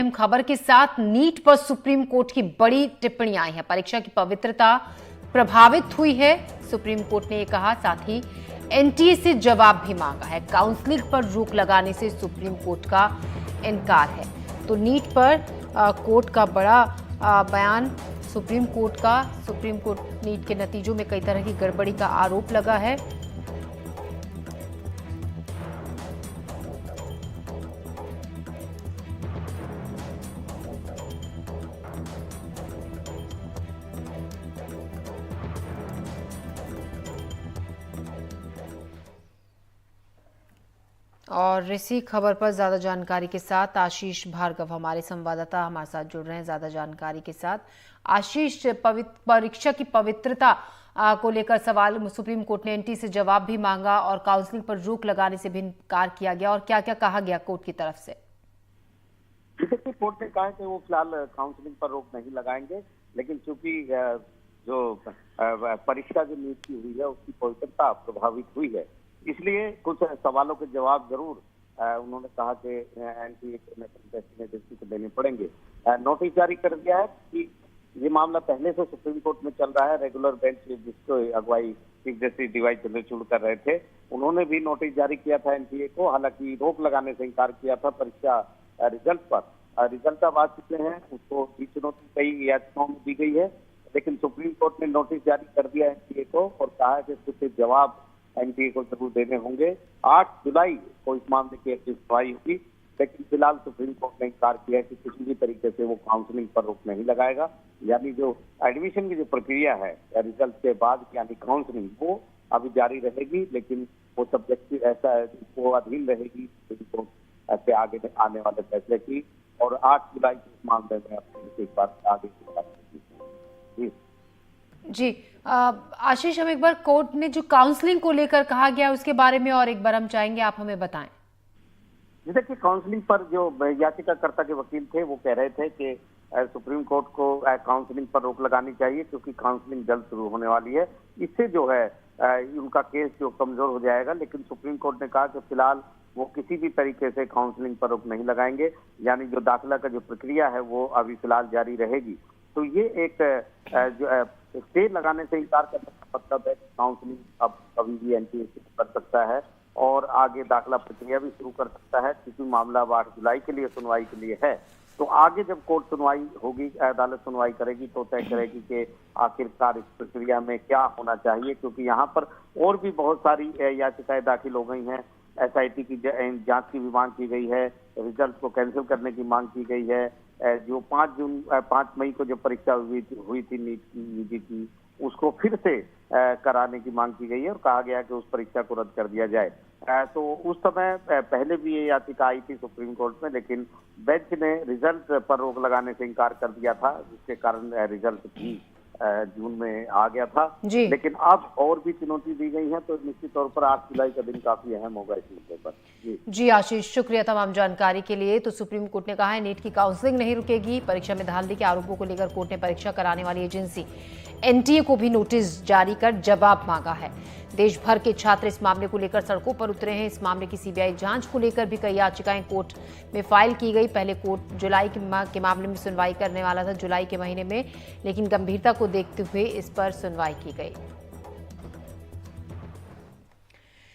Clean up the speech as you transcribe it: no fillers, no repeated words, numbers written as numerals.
खबर के साथ नीट पर सुप्रीम कोर्ट की बड़ी टिप्पणी आई है। परीक्षा की पवित्रता प्रभावित हुई है, सुप्रीम कोर्ट ने ये कहा। साथ ही एनटीए से जवाब भी मांगा है। काउंसलिंग पर रोक लगाने से सुप्रीम कोर्ट का इनकार है। तो नीट पर कोर्ट का बड़ा बयान सुप्रीम कोर्ट नीट के नतीजों में कई तरह की गड़बड़ी का आरोप लगा है। और इसी खबर पर ज्यादा जानकारी के साथ आशीष भार्गव हमारे संवाददाता हमारे साथ जुड़ रहे हैं ज्यादा जानकारी के साथ। आशीष, परीक्षा की पवित्रता को लेकर सवाल, सुप्रीम कोर्ट ने एनटीए से जवाब भी मांगा और काउंसलिंग पर रोक लगाने से भी इनकार किया गया, और क्या क्या कहा गया कोर्ट की तरफ से? देखिए, कोर्ट ने कहा कि वो फिलहाल काउंसलिंग पर रोक नहीं लगाएंगे, लेकिन चूंकि जो परीक्षा जो नीट की हुई है उसकी पवित्रता प्रभावित हुई है, इसलिए कुछ सवालों के जवाब जरूर उन्होंने कहा कि एनटीए नेशनल टेस्टिंग एजेंसी को देने पड़ेंगे। नोटिस जारी कर दिया है कि ये मामला पहले से सुप्रीम कोर्ट में चल रहा है। रेगुलर बेंच जिसको अगुवाई चीफ जस्टिस डीवाई चंद्रचूड़ कर रहे थे, उन्होंने भी नोटिस जारी किया था एनटीए को। हालांकि रोक लगाने से इंकार किया था परीक्षा रिजल्ट पर। रिजल्ट अब आ चुके हैं, उसको भी चुनौती कई याचिकाओं में दी गई है, लेकिन सुप्रीम कोर्ट ने नोटिस जारी कर दिया एनटीए को और कहा है कि कुछ जवाब एनटीए को जरूर देने होंगे। 8 जुलाई को इस मामले की अगली सुनवाई होगी, लेकिन फिलहाल सुप्रीम कोर्ट ने इंकार किया है कि किसी भी तरीके से वो काउंसलिंग पर रोक नहीं लगाएगा। यानी जो एडमिशन की जो प्रक्रिया है रिजल्ट के बाद, यानी काउंसलिंग, वो अभी जारी रहेगी, लेकिन वो सब्जेक्टिव ऐसा है, वो अधीन रहेगी सुप्रीम कोर्ट से आगे आने वाले फैसले की। और 8 जुलाई को इस मामले में अपनी एक बार आगे की बात जी जी आशीष, हम एक बार कोर्ट ने जो काउंसलिंग को लेकर कहा गया उसके बारे में और एक बार हम चाहेंगे आप हमें बताएं। जैसे कि काउंसलिंग पर जो याचिकाकर्ता के वकील थे वो कह रहे थे कि सुप्रीम कोर्ट को काउंसलिंग पर रोक लगानी चाहिए, क्योंकि काउंसलिंग जल्द शुरू होने वाली है। इससे जो है उनका केस जो कमजोर हो जाएगा। लेकिन सुप्रीम कोर्ट ने कहा कि फिलहाल वो किसी भी तरीके से काउंसलिंग पर रोक नहीं लगाएंगे, यानी जो दाखिला का जो प्रक्रिया है वो अभी फिलहाल जारी रहेगी। तो ये एक जो स्टे लगाने से इंकार करने का मतलब है कि काउंसलिंग अब कभी भी एनटीए कर सकता है और आगे दाखिला प्रक्रिया भी शुरू कर सकता है, क्योंकि मामला 8 जुलाई के लिए सुनवाई के लिए है। तो आगे जब कोर्ट सुनवाई होगी, अदालत सुनवाई करेगी, तो तय करेगी कि आखिरकार इस प्रक्रिया में क्या होना चाहिए, क्योंकि यहाँ पर और भी बहुत सारी याचिकाएं दाखिल हो गई हैं। एसआईटी की जांच की भी मांग की गई है, रिजल्ट को कैंसिल करने की मांग की गई है। जो 5 मई को जो परीक्षा हुई थी नीट यूजी की, उसको फिर से कराने की मांग की गई है और कहा गया कि उस परीक्षा को रद्द कर दिया जाए। तो उस समय पहले भी ये याचिका आई थी सुप्रीम कोर्ट में, लेकिन बेंच ने रिजल्ट पर रोक लगाने से इंकार कर दिया था, जिसके कारण रिजल्ट भी जून में आ गया था। लेकिन अब और भी चुनौती दी गई है, तो निश्चित तौर पर 8 जुलाई का दिन काफी अहम होगा इस मुद्दे पर। जी आशीष, शुक्रिया तमाम जानकारी के लिए। तो सुप्रीम कोर्ट ने कहा है नीट की काउंसलिंग नहीं रुकेगी। परीक्षा में धांधली के आरोपों को लेकर कोर्ट ने परीक्षा कराने वाली एजेंसी एनटीए को भी नोटिस जारी कर जवाब मांगा है। देश भर के छात्र इस मामले को लेकर सड़कों पर उतरे हैं। इस मामले की सीबीआई जांच को लेकर भी कई याचिकाएं कोर्ट में फाइल की गई। पहले कोर्ट जुलाई के मामले में सुनवाई करने वाला था जुलाई के महीने में, लेकिन गंभीरता को देखते हुए इस पर सुनवाई की गई।